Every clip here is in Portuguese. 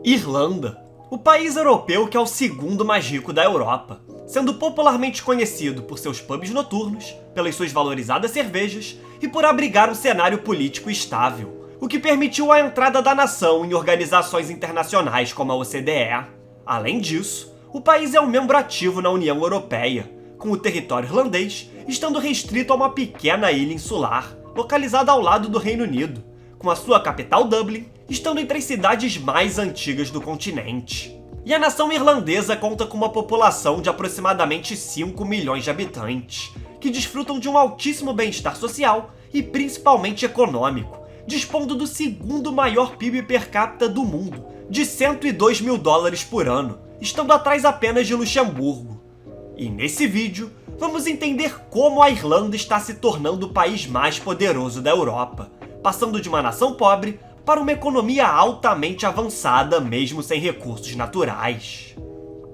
Irlanda, o país europeu que é o segundo mais rico da Europa, sendo popularmente conhecido por seus pubs noturnos, pelas suas valorizadas cervejas e por abrigar um cenário político estável, o que permitiu a entrada da nação em organizações internacionais como a OCDE. Além disso, o país é um membro ativo na União Europeia, com o território irlandês estando restrito a uma pequena ilha insular, localizada ao lado do Reino Unido, com a sua capital Dublin estando entre as cidades mais antigas do continente. E a nação irlandesa conta com uma população de aproximadamente 5 milhões de habitantes, que desfrutam de um altíssimo bem-estar social e principalmente econômico, dispondo do segundo maior PIB per capita do mundo, de 102 mil dólares por ano, estando atrás apenas de Luxemburgo. E nesse vídeo, vamos entender como a Irlanda está se tornando o país mais poderoso da Europa, passando de uma nação pobre para uma economia altamente avançada mesmo sem recursos naturais.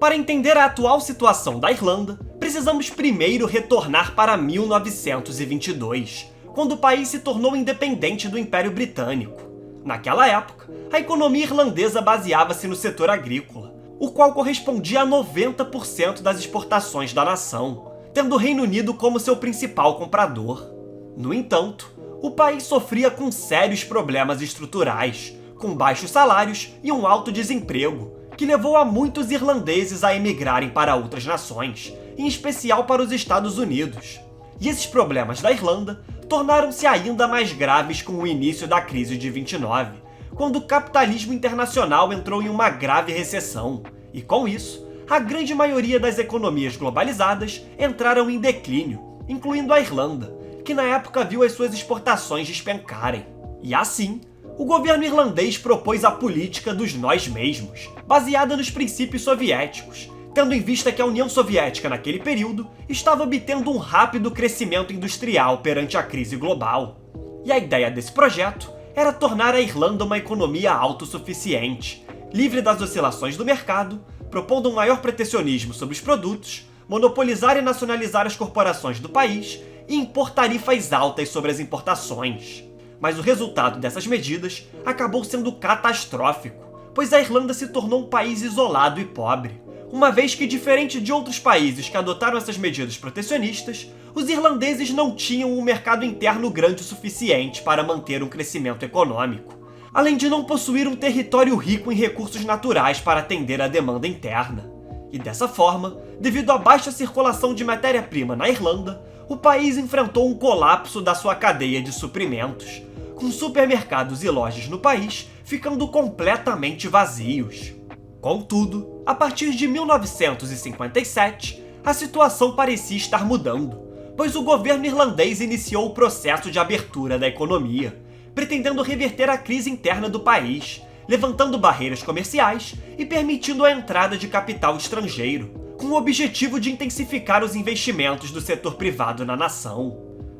Para entender a atual situação da Irlanda, precisamos primeiro retornar para 1922, quando o país se tornou independente do Império Britânico. Naquela época, a economia irlandesa baseava-se no setor agrícola, o qual correspondia a 90% das exportações da nação, tendo o Reino Unido como seu principal comprador. No entanto, o país sofria com sérios problemas estruturais, com baixos salários e um alto desemprego, que levou a muitos irlandeses a emigrarem para outras nações, em especial para os Estados Unidos. E esses problemas da Irlanda tornaram-se ainda mais graves com o início da crise de 29, quando o capitalismo internacional entrou em uma grave recessão, e com isso, a grande maioria das economias globalizadas entraram em declínio, incluindo a Irlanda, que na época viu as suas exportações despencarem. E assim, o governo irlandês propôs a política dos nós mesmos, baseada nos princípios soviéticos, tendo em vista que a União Soviética naquele período estava obtendo um rápido crescimento industrial perante a crise global. E a ideia desse projeto era tornar a Irlanda uma economia autossuficiente, livre das oscilações do mercado, propondo um maior protecionismo sobre os produtos, monopolizar e nacionalizar as corporações do país e impor tarifas altas sobre as importações. Mas o resultado dessas medidas acabou sendo catastrófico, pois a Irlanda se tornou um país isolado e pobre, uma vez que, diferente de outros países que adotaram essas medidas protecionistas, os irlandeses não tinham um mercado interno grande o suficiente para manter um crescimento econômico, além de não possuir um território rico em recursos naturais para atender à demanda interna. E dessa forma, devido à baixa circulação de matéria-prima na Irlanda, o país enfrentou um colapso da sua cadeia de suprimentos, com supermercados e lojas no país ficando completamente vazios. Contudo, a partir de 1957, a situação parecia estar mudando, pois o governo irlandês iniciou o processo de abertura da economia, pretendendo reverter a crise interna do país, levantando barreiras comerciais e permitindo a entrada de capital estrangeiro, com o objetivo de intensificar os investimentos do setor privado na nação.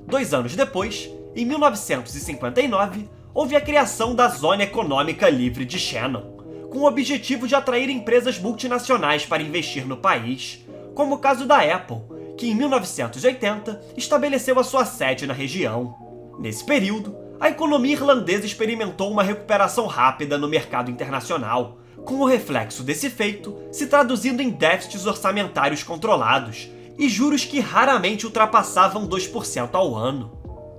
2 anos depois, em 1959, houve a criação da Zona Econômica Livre de Shannon, com o objetivo de atrair empresas multinacionais para investir no país, como o caso da Apple, que em 1980 estabeleceu a sua sede na região. Nesse período, a economia irlandesa experimentou uma recuperação rápida no mercado internacional, com o reflexo desse feito se traduzindo em déficits orçamentários controlados e juros que raramente ultrapassavam 2% ao ano.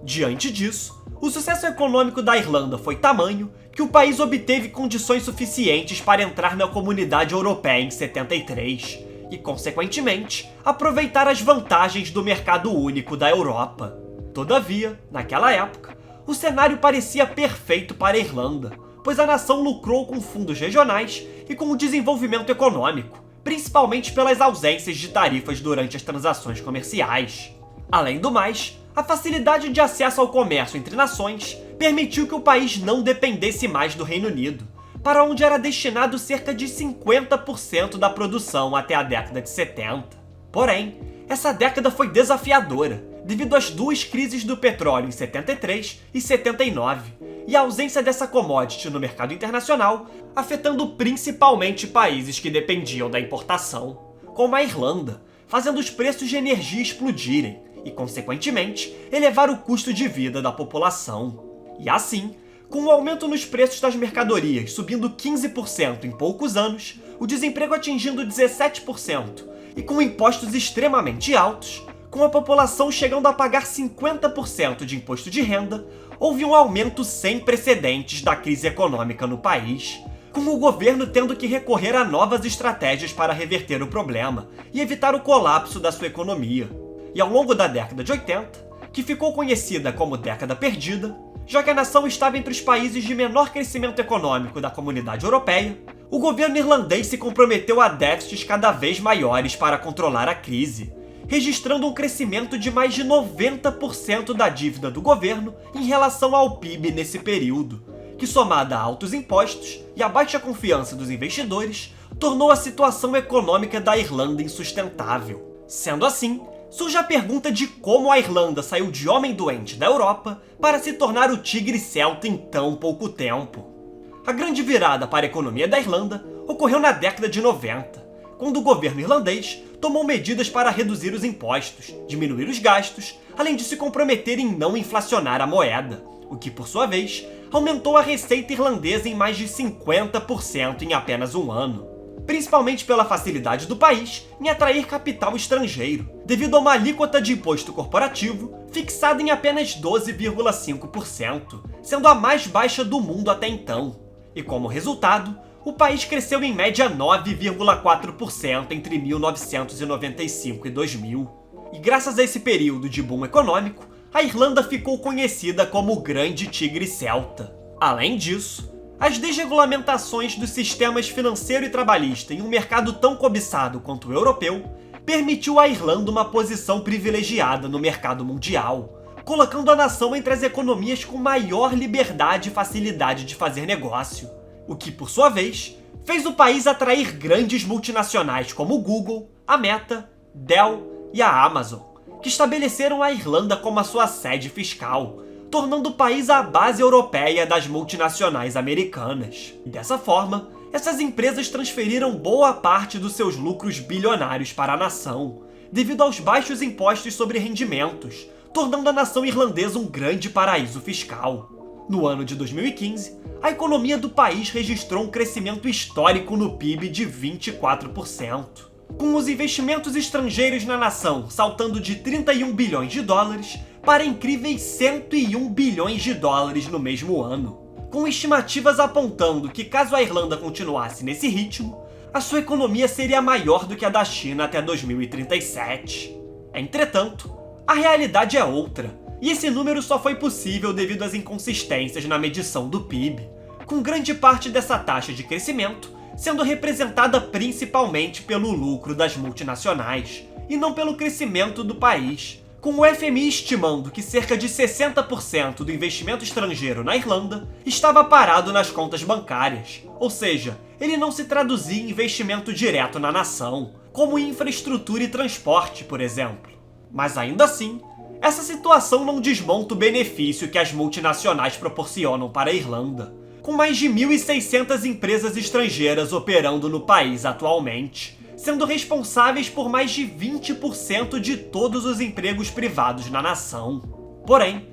Diante disso, o sucesso econômico da Irlanda foi tamanho que o país obteve condições suficientes para entrar na Comunidade Europeia em 73 e, consequentemente, aproveitar as vantagens do mercado único da Europa. Todavia, naquela época, o cenário parecia perfeito para a Irlanda, pois a nação lucrou com fundos regionais e com o desenvolvimento econômico, principalmente pelas ausências de tarifas durante as transações comerciais. Além do mais, a facilidade de acesso ao comércio entre nações permitiu que o país não dependesse mais do Reino Unido, para onde era destinado cerca de 50% da produção até a década de 70. Porém, essa década foi desafiadora, devido às 2 crises do petróleo em 73 e 79, e a ausência dessa commodity no mercado internacional, afetando principalmente países que dependiam da importação, como a Irlanda, fazendo os preços de energia explodirem e, consequentemente, elevar o custo de vida da população. E assim, Com o aumento nos preços das mercadorias subindo 15% em poucos anos, o desemprego atingindo 17%, e com impostos extremamente altos, com a população chegando a pagar 50% de imposto de renda, houve um aumento sem precedentes da crise econômica no país, com o governo tendo que recorrer a novas estratégias para reverter o problema e evitar o colapso da sua economia. E ao longo da década de 80, que ficou conhecida como década perdida, já que a nação estava entre os países de menor crescimento econômico da comunidade europeia, o governo irlandês se comprometeu a déficits cada vez maiores para controlar a crise, registrando um crescimento de mais de 90% da dívida do governo em relação ao PIB nesse período, que, somada a altos impostos e a baixa confiança dos investidores, tornou a situação econômica da Irlanda insustentável. Sendo assim, surge a pergunta de como a Irlanda saiu de homem doente da Europa para se tornar o tigre celta em tão pouco tempo. A grande virada para a economia da Irlanda ocorreu na década de 90, quando o governo irlandês tomou medidas para reduzir os impostos, diminuir os gastos, além de se comprometer em não inflacionar a moeda, o que, por sua vez, aumentou a receita irlandesa em mais de 50% em apenas um ano, principalmente pela facilidade do país em atrair capital estrangeiro, devido a uma alíquota de imposto corporativo fixada em apenas 12,5%, sendo a mais baixa do mundo até então. E como resultado, o país cresceu em média 9,4% entre 1995 e 2000. E graças a esse período de boom econômico, a Irlanda ficou conhecida como o Grande Tigre Celta. Além disso, as desregulamentações dos sistemas financeiro e trabalhista em um mercado tão cobiçado quanto o europeu permitiu à Irlanda uma posição privilegiada no mercado mundial, colocando a nação entre as economias com maior liberdade e facilidade de fazer negócio, o que, por sua vez, fez o país atrair grandes multinacionais como o Google, a Meta, Dell e a Amazon, que estabeleceram a Irlanda como a sua sede fiscal, tornando o país a base europeia das multinacionais americanas. E dessa forma, essas empresas transferiram boa parte dos seus lucros bilionários para a nação, devido aos baixos impostos sobre rendimentos, tornando a nação irlandesa um grande paraíso fiscal. No ano de 2015, a economia do país registrou um crescimento histórico no PIB de 24%. Com os investimentos estrangeiros na nação saltando de 31 bilhões de dólares para incríveis 101 bilhões de dólares no mesmo ano, com estimativas apontando que, caso a Irlanda continuasse nesse ritmo, a sua economia seria maior do que a da China até 2037. Entretanto, a realidade é outra, e esse número só foi possível devido às inconsistências na medição do PIB, com grande parte dessa taxa de crescimento sendo representada principalmente pelo lucro das multinacionais, e não pelo crescimento do país, com o FMI estimando que cerca de 60% do investimento estrangeiro na Irlanda estava parado nas contas bancárias, ou seja, ele não se traduzia em investimento direto na nação, como infraestrutura e transporte, por exemplo. Mas ainda assim, essa situação não desmonta o benefício que as multinacionais proporcionam para a Irlanda, com mais de 1.600 empresas estrangeiras operando no país atualmente, sendo responsáveis por mais de 20% de todos os empregos privados na nação. Porém,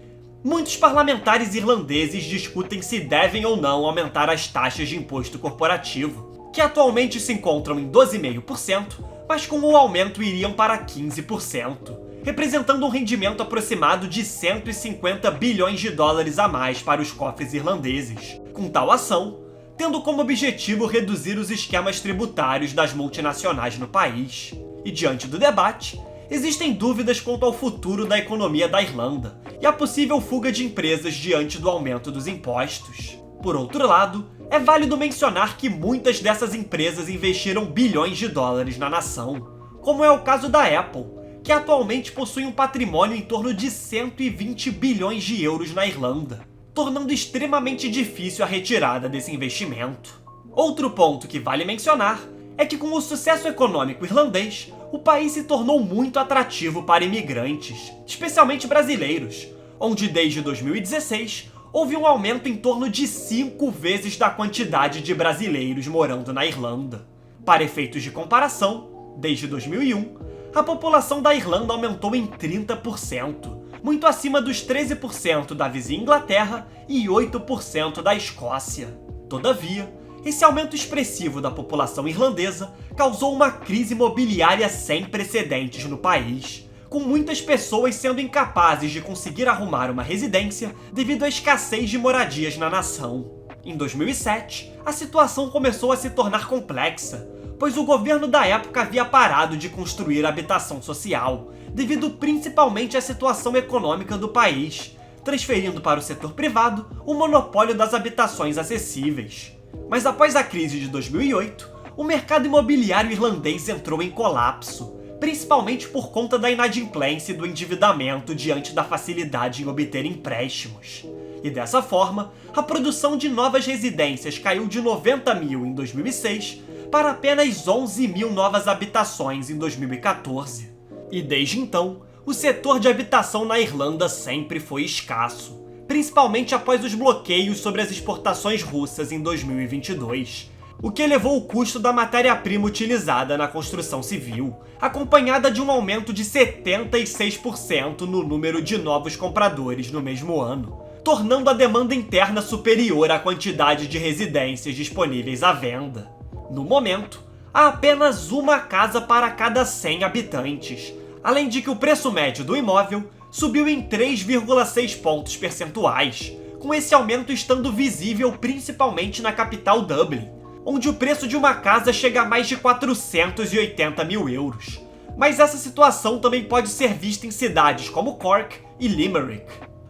muitos parlamentares irlandeses discutem se devem ou não aumentar as taxas de imposto corporativo, que atualmente se encontram em 12,5%, mas com o aumento iriam para 15%, representando um rendimento aproximado de 150 bilhões de dólares a mais para os cofres irlandeses, com tal ação tendo como objetivo reduzir os esquemas tributários das multinacionais no país. E diante do debate, existem dúvidas quanto ao futuro da economia da Irlanda e a possível fuga de empresas diante do aumento dos impostos. Por outro lado, é válido mencionar que muitas dessas empresas investiram bilhões de dólares na nação, como é o caso da Apple, que atualmente possui um patrimônio em torno de 120 bilhões de euros na Irlanda, tornando extremamente difícil a retirada desse investimento. Outro ponto que vale mencionar é que, com o sucesso econômico irlandês, o país se tornou muito atrativo para imigrantes, especialmente brasileiros, onde desde 2016 houve um aumento em torno de 5 vezes da quantidade de brasileiros morando na Irlanda. Para efeitos de comparação, desde 2001, a população da Irlanda aumentou em 30%, muito acima dos 13% da vizinha Inglaterra e 8% da Escócia. Todavia, esse aumento expressivo da população irlandesa causou uma crise imobiliária sem precedentes no país, com muitas pessoas sendo incapazes de conseguir arrumar uma residência devido à escassez de moradias na nação. Em 2007, a situação começou a se tornar complexa, pois o governo da época havia parado de construir habitação social, devido principalmente à situação econômica do país, transferindo para o setor privado o monopólio das habitações acessíveis. Mas após a crise de 2008, o mercado imobiliário irlandês entrou em colapso, principalmente por conta da inadimplência e do endividamento diante da facilidade em obter empréstimos. E dessa forma, a produção de novas residências caiu de 90 mil em 2006 para apenas 11 mil novas habitações em 2014. E desde então, o setor de habitação na Irlanda sempre foi escasso, principalmente após os bloqueios sobre as exportações russas em 2022, o que elevou o custo da matéria-prima utilizada na construção civil, acompanhada de um aumento de 76% no número de novos compradores no mesmo ano, tornando a demanda interna superior à quantidade de residências disponíveis à venda. No momento, há apenas uma casa para cada 100 habitantes, além de que o preço médio do imóvel subiu em 3,6 pontos percentuais, com esse aumento estando visível principalmente na capital Dublin, onde o preço de uma casa chega a mais de 480 mil euros. Mas essa situação também pode ser vista em cidades como Cork e Limerick,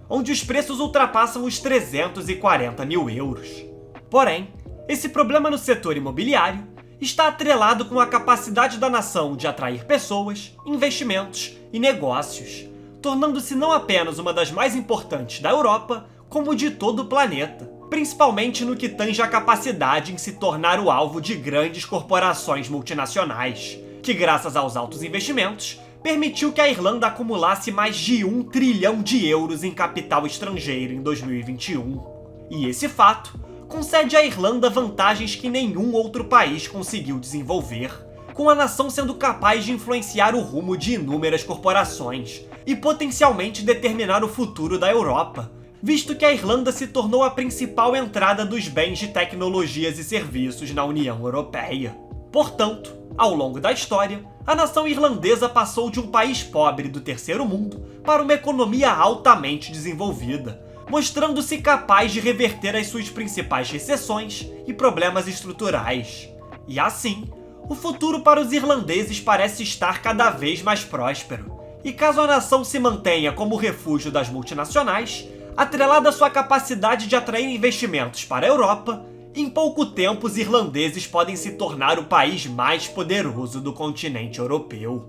onde os preços ultrapassam os 340 mil euros. Porém, esse problema no setor imobiliário está atrelado com a capacidade da nação de atrair pessoas, investimentos e negócios, tornando-se não apenas uma das mais importantes da Europa, como de todo o planeta, principalmente no que tange à capacidade em se tornar o alvo de grandes corporações multinacionais, que graças aos altos investimentos, permitiu que a Irlanda acumulasse mais de 1 trilhão de euros em capital estrangeiro em 2021. E esse fato concede à Irlanda vantagens que nenhum outro país conseguiu desenvolver, com a nação sendo capaz de influenciar o rumo de inúmeras corporações e potencialmente determinar o futuro da Europa, visto que a Irlanda se tornou a principal entrada dos bens de tecnologias e serviços na União Europeia. Portanto, ao longo da história, a nação irlandesa passou de um país pobre do terceiro mundo para uma economia altamente desenvolvida, mostrando-se capaz de reverter as suas principais recessões e problemas estruturais. E assim, o futuro para os irlandeses parece estar cada vez mais próspero. E caso a nação se mantenha como refúgio das multinacionais, atrelada à sua capacidade de atrair investimentos para a Europa, em pouco tempo os irlandeses podem se tornar o país mais poderoso do continente europeu.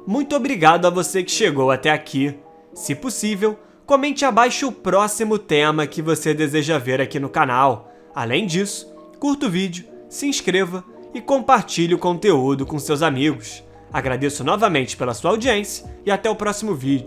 Muito obrigado a você que chegou até aqui. Se possível, comente abaixo o próximo tema que você deseja ver aqui no canal. Além disso, curta o vídeo, se inscreva e compartilhe o conteúdo com seus amigos. Agradeço novamente pela sua audiência e até o próximo vídeo.